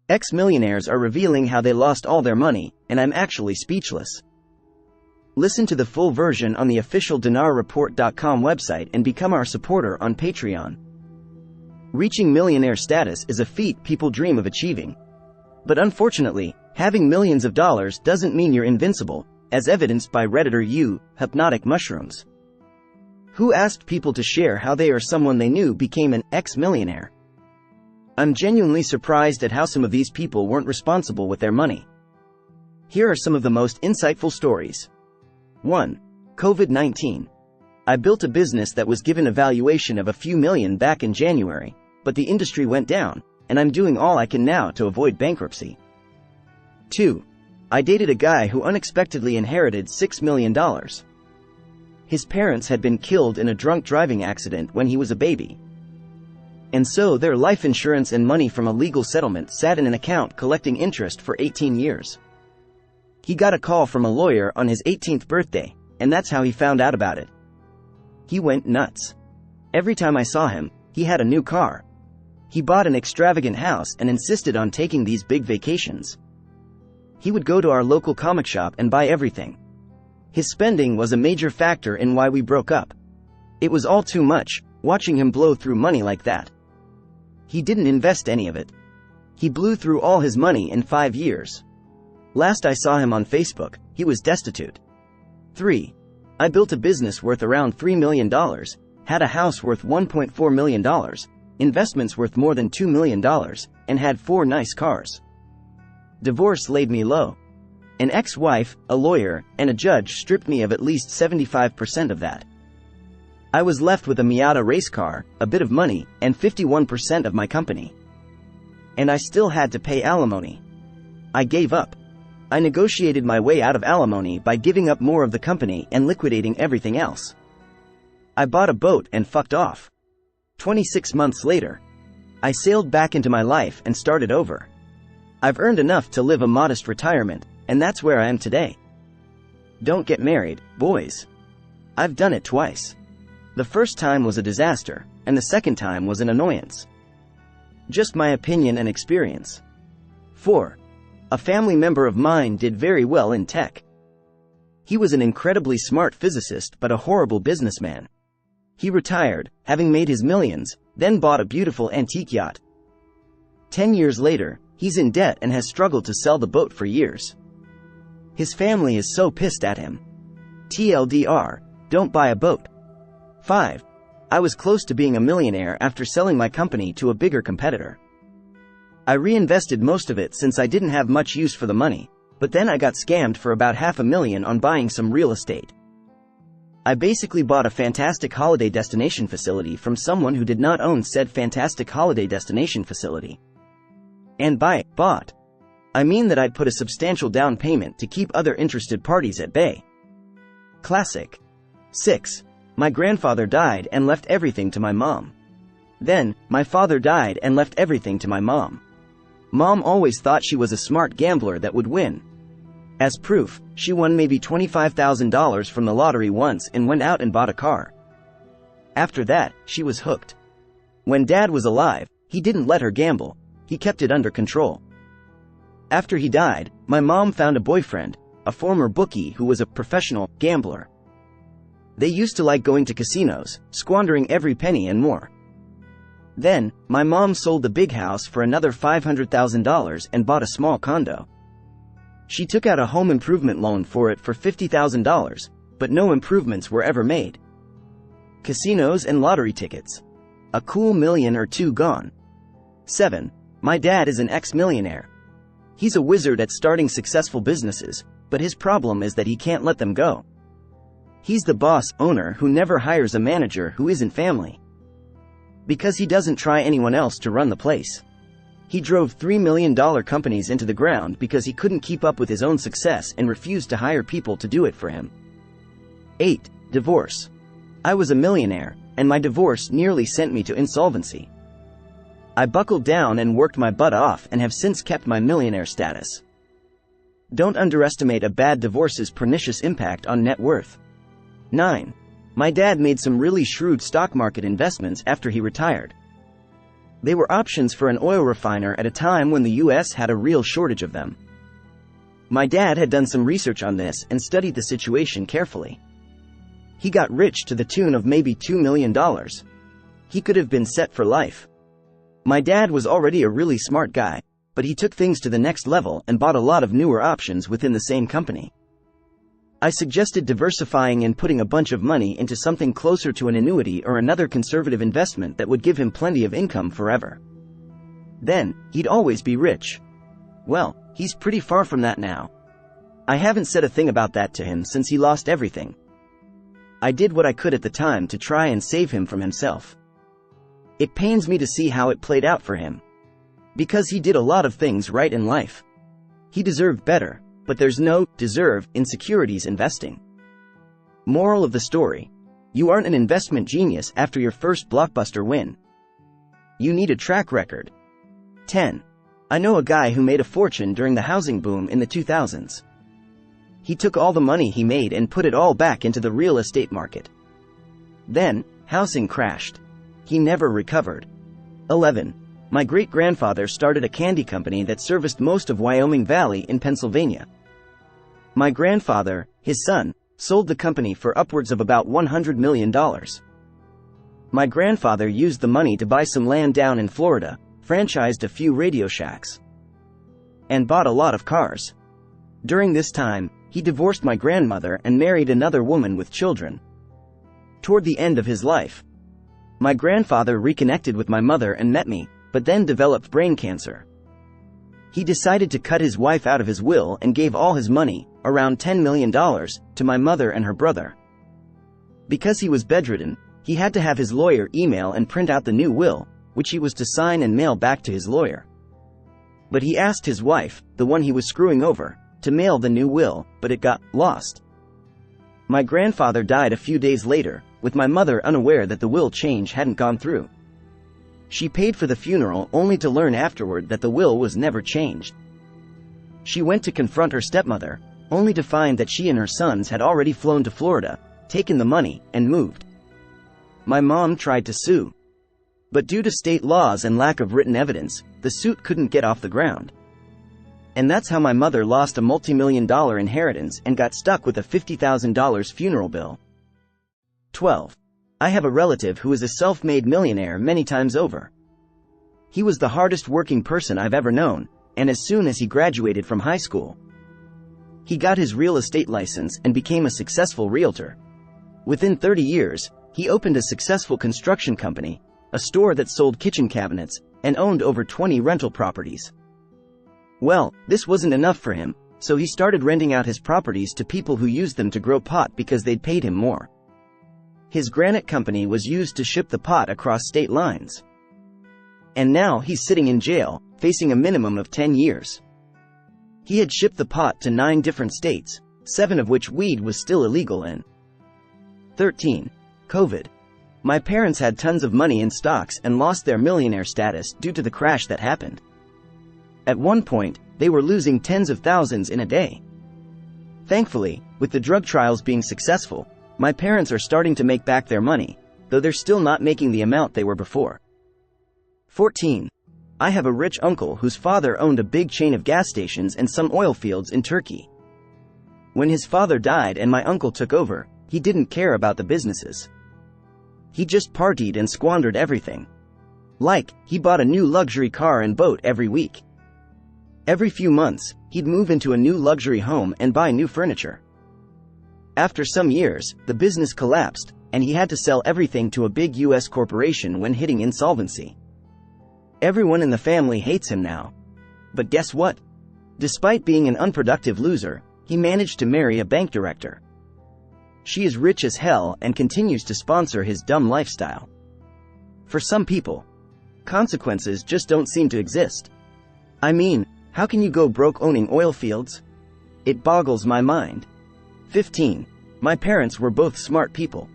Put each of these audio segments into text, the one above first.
Ex-millionaires are revealing how they lost all their money, and I'm actually speechless. Listen to the full version on the official dinarreport.com website and become our supporter on Patreon. Reaching millionaire status is a feat people dream of achieving. But unfortunately, having millions of dollars doesn't mean you're invincible, as evidenced by Redditor Hypnotic Mushrooms, who asked people to share how they or someone they knew became an ex-millionaire. I'm genuinely surprised at how some of these people weren't responsible with their money. Here are some of the most insightful stories. 1. COVID-19. I built a business that was given a valuation of a few million back in January, but the industry went down, and I'm doing all I can now to avoid bankruptcy. 2. I dated a guy who unexpectedly inherited $6 million. His parents had been killed in a drunk driving accident when he was a baby. And so their life insurance and money from a legal settlement sat in an account collecting interest for 18 years. He got a call from a lawyer on his 18th birthday, and that's how he found out about it. He went nuts. Every time I saw him, he had a new car. He bought an extravagant house and insisted on taking these big vacations. He would go to our local comic shop and buy everything. His spending was a major factor in why we broke up. It was all too much, watching him blow through money like that. He didn't invest any of it. He blew through all his money in 5 years. Last I saw him on Facebook, he was destitute. 3. I built a business worth around $3 million, had a house worth $1.4 million, investments worth more than $2 million, and had 4 nice cars. Divorce laid me low. An ex-wife, a lawyer, and a judge stripped me of at least 75% of that. I was left with a Miata race car, a bit of money, and 51% of my company. And I still had to pay alimony. I gave up. I negotiated my way out of alimony by giving up more of the company and liquidating everything else. I bought a boat and fucked off. 26 months later, I sailed back into my life and started over. I've earned enough to live a modest retirement, and that's where I am today. Don't get married, boys. I've done it twice. The first time was a disaster, and the second time was an annoyance. Just my opinion and experience. 4. A family member of mine did very well in tech. He was an incredibly smart physicist but a horrible businessman. He retired, having made his millions, then bought a beautiful antique yacht. 10 years later, he's in debt and has struggled to sell the boat for years. His family is so pissed at him. TLDR, don't buy a boat. 5. I was close to being a millionaire after selling my company to a bigger competitor. I reinvested most of it since I didn't have much use for the money, but then I got scammed for about $500,000 on buying some real estate. I basically bought a fantastic holiday destination facility from someone who did not own said fantastic holiday destination facility. And by bought, I mean that I'd put a substantial down payment to keep other interested parties at bay. Classic. 6. My grandfather died and left everything to my mom. Then, my father died and left everything to my mom. Mom always thought she was a smart gambler that would win. As proof, she won maybe $25,000 from the lottery once and went out and bought a car. After that, she was hooked. When Dad was alive, he didn't let her gamble, he kept it under control. After he died, my mom found a boyfriend, a former bookie who was a professional gambler. They used to like going to casinos, squandering every penny and more. Then, my mom sold the big house for another $500,000 and bought a small condo. She took out a home improvement loan for it for $50,000, but no improvements were ever made. Casinos and lottery tickets. A cool $1 million or $2 gone. 7. My dad is an ex-millionaire. He's a wizard at starting successful businesses, but his problem is that he can't let them go. He's the boss owner who never hires a manager who isn't family. Because he doesn't try anyone else to run the place. He drove $3 million companies into the ground because he couldn't keep up with his own success and refused to hire people to do it for him. 8. Divorce. I was a millionaire, and my divorce nearly sent me to insolvency. I buckled down and worked my butt off and have since kept my millionaire status. Don't underestimate a bad divorce's pernicious impact on net worth. 9. My dad made some really shrewd stock market investments after he retired. They were options for an oil refiner at a time when the US had a real shortage of them. My dad had done some research on this and studied the situation carefully. He got rich to the tune of maybe $2 million. He could have been set for life. My dad was already a really smart guy, but he took things to the next level and bought a lot of newer options within the same company. I suggested diversifying and putting a bunch of money into something closer to an annuity or another conservative investment that would give him plenty of income forever. Then, he'd always be rich. Well, he's pretty far from that now. I haven't said a thing about that to him since he lost everything. I did what I could at the time to try and save him from himself. It pains me to see how it played out for him. Because he did a lot of things right in life. He deserved better, but there's no deserve in securities investing. Moral of the story: you aren't an investment genius after your first blockbuster win. You need a track record. 10. I know a guy who made a fortune during the housing boom in the 2000s. He took all the money he made and put it all back into the real estate market. Then, housing crashed. He never recovered. 11. My great-grandfather started a candy company that serviced most of Wyoming Valley in Pennsylvania. My grandfather, his son, sold the company for upwards of about $100 million. My grandfather used the money to buy some land down in Florida, franchised a few Radio Shacks, and bought a lot of cars. During this time, he divorced my grandmother and married another woman with children. Toward the end of his life, my grandfather reconnected with my mother and met me, but then developed brain cancer. He decided to cut his wife out of his will and gave all his money, around $10 million, to my mother and her brother. Because he was bedridden, he had to have his lawyer email and print out the new will, which he was to sign and mail back to his lawyer. But he asked his wife, the one he was screwing over, to mail the new will, but it got lost. My grandfather died a few days later, with my mother unaware that the will change hadn't gone through. She paid for the funeral only to learn afterward that the will was never changed. She went to confront her stepmother, only to find that she and her sons had already flown to Florida, taken the money, and moved. My mom tried to sue. But due to state laws and lack of written evidence, the suit couldn't get off the ground. And that's how my mother lost a multi-million-dollar inheritance and got stuck with a $50,000 funeral bill. 12. I have a relative who is a self-made millionaire many times over. He was the hardest working person I've ever known, and as soon as he graduated from high school, he got his real estate license and became a successful realtor. Within 30 years, he opened a successful construction company, a store that sold kitchen cabinets, and owned over 20 rental properties. Well, this wasn't enough for him, so he started renting out his properties to people who used them to grow pot because they'd paid him more. His granite company was used to ship the pot across state lines. And now he's sitting in jail, facing a minimum of 10 years. He had shipped the pot to 9 different states, 7 of which weed was still illegal in. 13. COVID. My parents had tons of money in stocks and lost their millionaire status due to the crash that happened. At one point, they were losing tens of thousands in a day. Thankfully, with the drug trials being successful, my parents are starting to make back their money, though they're still not making the amount they were before. 14. I have a rich uncle whose father owned a big chain of gas stations and some oil fields in Turkey. When his father died and my uncle took over, he didn't care about the businesses. He just partied and squandered everything. Like, he bought a new luxury car and boat every week. Every few months, he'd move into a new luxury home and buy new furniture. After some years, the business collapsed, and he had to sell everything to a big US corporation when hitting insolvency. Everyone in the family hates him now. But guess what? Despite being an unproductive loser, he managed to marry a bank director. She is rich as hell and continues to sponsor his dumb lifestyle. For some people, consequences just don't seem to exist. I mean, how can you go broke owning oil fields? It boggles my mind. 15. My parents were both smart people.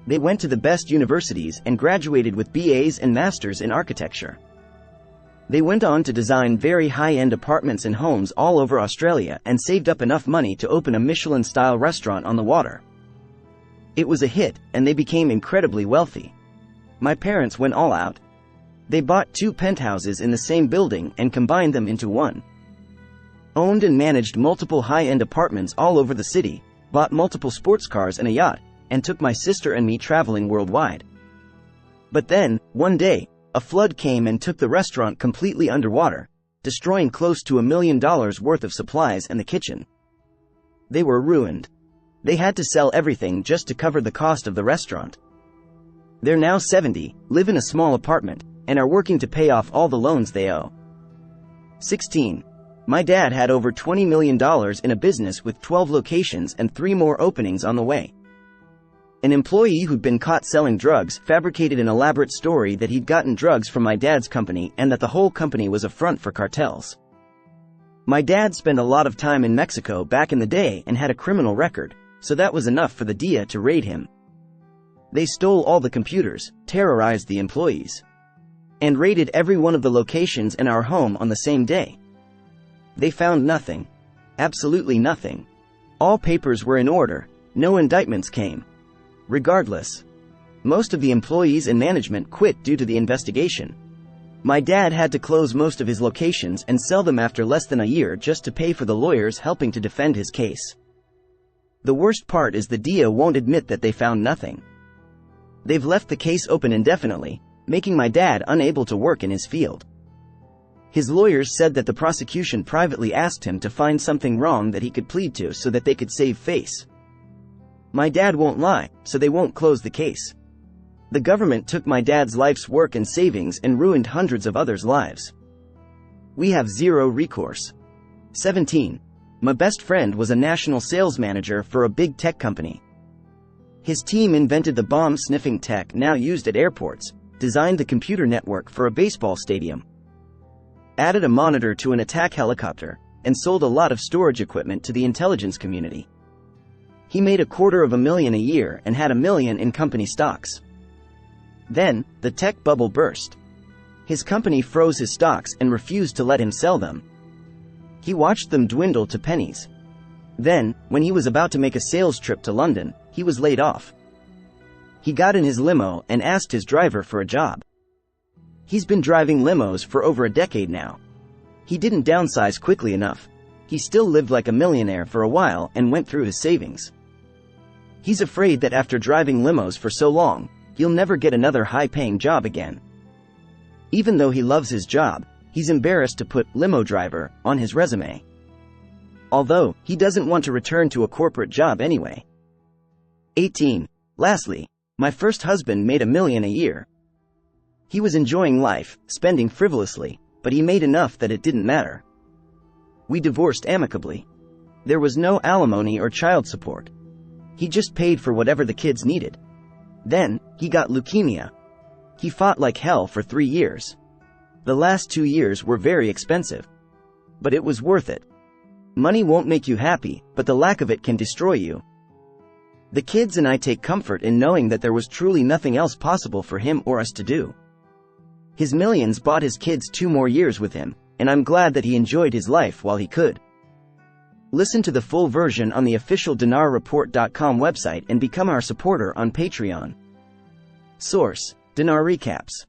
They went to the best universities and graduated with BAs and masters in architecture. They went on to design very high-end apartments and homes all over Australia and saved up enough money to open a Michelin-style restaurant on the water. It was a hit, and they became incredibly wealthy. My parents went all out. They bought 2 penthouses in the same building and combined them into one. Owned and managed multiple high-end apartments all over the city, bought multiple sports cars and a yacht, and took my sister and me traveling worldwide. But then, one day, a flood came and took the restaurant completely underwater, destroying close to $1 million worth of supplies and the kitchen. They were ruined. They had to sell everything just to cover the cost of the restaurant. They're now 70, live in a small apartment, and are working to pay off all the loans they owe. 16. My dad had over $20 million in a business with 12 locations and 3 more openings on the way. An employee who'd been caught selling drugs fabricated an elaborate story that he'd gotten drugs from my dad's company and that the whole company was a front for cartels. My dad spent a lot of time in Mexico back in the day and had a criminal record, so that was enough for the DEA to raid him. They stole all the computers, terrorized the employees, and raided every one of the locations in our home on the same day. They found nothing. Absolutely nothing. All papers were in order, no indictments came. Regardless, most of the employees and management quit due to the investigation. My dad had to close most of his locations and sell them after less than a year just to pay for the lawyers helping to defend his case. The worst part is the DEA won't admit that they found nothing. They've left the case open indefinitely, making my dad unable to work in his field. His lawyers said that the prosecution privately asked him to find something wrong that he could plead to so that they could save face. My dad won't lie, so they won't close the case. The government took my dad's life's work and savings and ruined hundreds of others' lives. We have zero recourse. 17. My best friend was a national sales manager for a big tech company. His team invented the bomb-sniffing tech now used at airports, designed the computer network for a baseball stadium, added a monitor to an attack helicopter, and sold a lot of storage equipment to the intelligence community. He made $250,000 a year and had $1 million in company stocks. Then, the tech bubble burst. His company froze his stocks and refused to let him sell them. He watched them dwindle to pennies. Then, when he was about to make a sales trip to London, he was laid off. He got in his limo and asked his driver for a job. He's been driving limos for over a decade now. He didn't downsize quickly enough. He still lived like a millionaire for a while and went through his savings. He's afraid that after driving limos for so long, he'll never get another high-paying job again. Even though he loves his job, he's embarrassed to put limo driver on his resume. Although, he doesn't want to return to a corporate job anyway. 18. Lastly, my first husband made $1 million a year. He was enjoying life, spending frivolously, but he made enough that it didn't matter. We divorced amicably. There was no alimony or child support. He just paid for whatever the kids needed. Then, he got leukemia. He fought like hell for 3 years. The last 2 years were very expensive. But it was worth it. Money won't make you happy, but the lack of it can destroy you. The kids and I take comfort in knowing that there was truly nothing else possible for him or us to do. His millions bought his kids 2 more years with him, and I'm glad that he enjoyed his life while he could. Listen to the full version on the official dinarreport.com website and become our supporter on Patreon. Source: Dinar Recaps.